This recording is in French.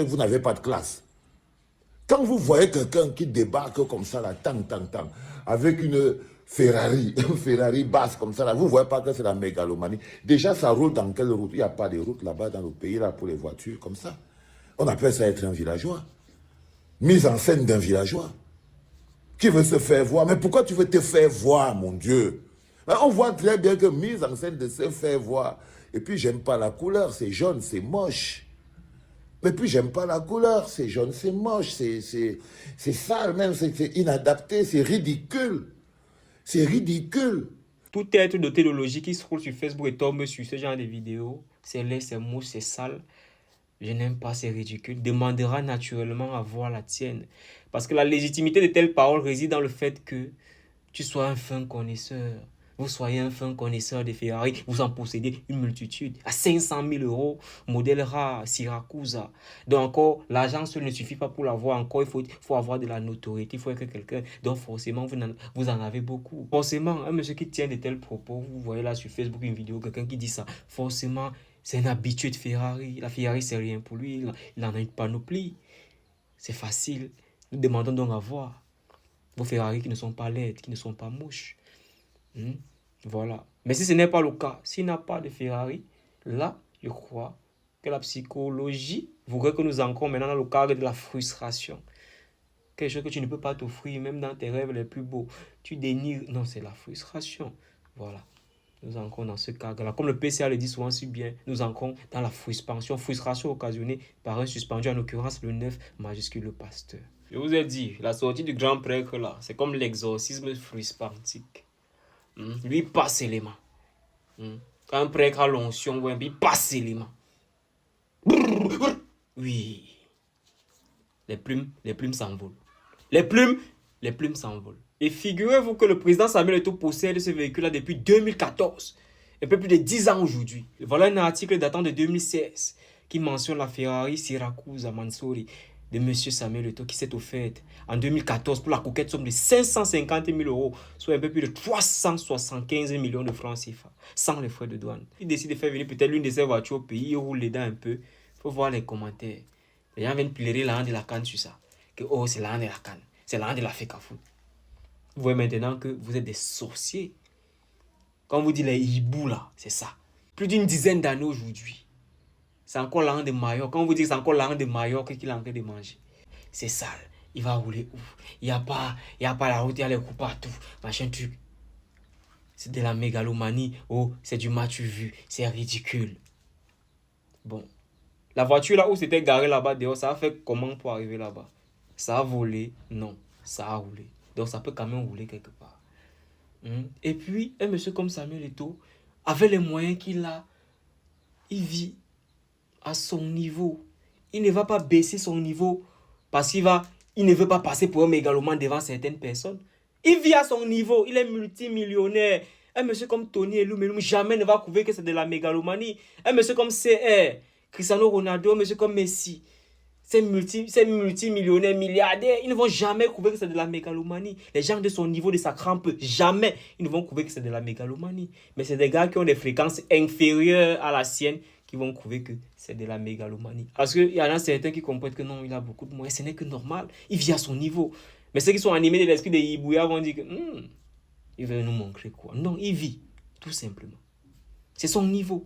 que vous n'avez pas de classe. Quand vous voyez quelqu'un qui débarque comme ça, là, avec une Ferrari, une Ferrari basse comme ça, là, vous ne voyez pas que c'est la mégalomanie. Déjà, ça roule dans quelle route? Il n'y a pas de route là-bas dans le pays, là, pour les voitures, comme ça. On appelle ça être un villageois. Mise en scène d'un villageois. Qui veut se faire voir? Mais pourquoi tu veux te faire voir, mon Dieu? On voit très bien que mise en scène de se faire voir. Et puis, j'aime pas la couleur, c'est jaune, c'est moche. Mais puis, j'aime pas la couleur, c'est jaune, c'est moche, c'est sale même, c'est inadapté, c'est ridicule. C'est ridicule. Tout être doté de logique qui se roule sur Facebook et tombe sur ce genre de vidéos, c'est laid, c'est moche, c'est sale. Je n'aime pas, c'est ridicule. Demandera naturellement à voir la tienne. Parce que la légitimité de telles paroles réside dans le fait que tu sois un fin connaisseur. Vous soyez un fin connaisseur de Ferrari, vous en possédez une multitude. À 500 000 euros, modèle rare, Siracusa. Donc encore, l'argent seul ne suffit pas pour l'avoir. Encore, il faut avoir de la notoriété, il faut être quelqu'un. Donc forcément, vous en avez beaucoup. Forcément, un monsieur qui tient de tels propos, vous voyez là sur Facebook une vidéo, quelqu'un qui dit ça, forcément, c'est un habitué de Ferrari. La Ferrari, c'est rien pour lui. Il en a une panoplie. C'est facile. Nous demandons donc à voir vos Ferrari qui ne sont pas laides, qui ne sont pas moches. Voilà. Mais si ce n'est pas le cas, s'il n'a pas de Ferrari, là, je crois que la psychologie voudrait que nous entrons maintenant dans le cadre de la frustration. Quelque chose que tu ne peux pas t'offrir, même dans tes rêves les plus beaux. Tu dénigres. Non, c'est la frustration. Voilà. Nous entrons dans ce cadre-là. Comme le PCA le dit souvent si bien, nous entrons dans la frustration occasionnée par un suspendu, en l'occurrence le 9 majuscule le pasteur. Je vous ai dit, la sortie du grand prêtre là, c'est comme l'exorcisme fruspantique. Lui passe les mains. Quand un prêtre a l'onction, il passe les mains. Oui. Les plumes s'envolent. Les plumes s'envolent. Et figurez-vous que le président Samuel Eto'o possède ce véhicule-là depuis 2014. Un peu plus de 10 ans aujourd'hui. Voilà un article datant de 2016 qui mentionne la Ferrari Siracusa Mansouri de M. Samuel Eto'o qui s'est offerte en 2014 pour la coquette somme de 550 000 euros, soit un peu plus de 375 millions de francs CFA, sans les frais de douane. Il décide de faire venir peut-être l'une de ses voitures au pays, il roule les dents un peu. Il faut voir les commentaires. Les gens viennent pleurer la de la canne sur ça. Que oh, c'est la de la canne. C'est la de la fécafou. Vous voyez maintenant que vous êtes des sorciers. Quand on vous dit les hiboux là, c'est ça. Plus d'une dizaine d'années aujourd'hui. C'est encore l'an de Mallorca. Quand on vous dit que c'est encore l'an de Mallorca qu'il est en train de manger. C'est sale. Il va rouler où? Il n'y a pas la route, il y a les coups partout. Machin truc. C'est de la mégalomanie. Oh, c'est du mas-tu vu. C'est ridicule. Bon. La voiture là où c'était garé là-bas dehors, ça a fait comment pour arriver là-bas? Ça a volé? Non. Ça a roulé. Donc ça peut quand même rouler quelque part. Et puis, un monsieur comme Samuel Eto'o, avec les moyens qu'il a, il vit à son niveau. Il ne va pas baisser son niveau parce qu'il ne veut pas passer pour un mégalomane devant certaines personnes. Il vit à son niveau. Il est multimillionnaire. Un monsieur comme Tony Eloum jamais ne va prouver que c'est de la mégalomanie. Un monsieur comme CR, Cristiano Ronaldo, un monsieur comme Messi, ces multimillionnaires, milliardaires, ils ne vont jamais prouver que c'est de la mégalomanie. Les gens de son niveau, de sa crampe, jamais ils ne vont prouver que c'est de la mégalomanie. Mais c'est des gars qui ont des fréquences inférieures à la sienne qui vont prouver que c'est de la mégalomanie. Parce qu'il y en a certains qui comprennent que non, il a beaucoup de moyens, ce n'est que normal. Il vit à son niveau. Mais ceux qui sont animés de l'esprit de Ibouya vont dire que il veut nous montrer quoi. Non, il vit, tout simplement. C'est son niveau.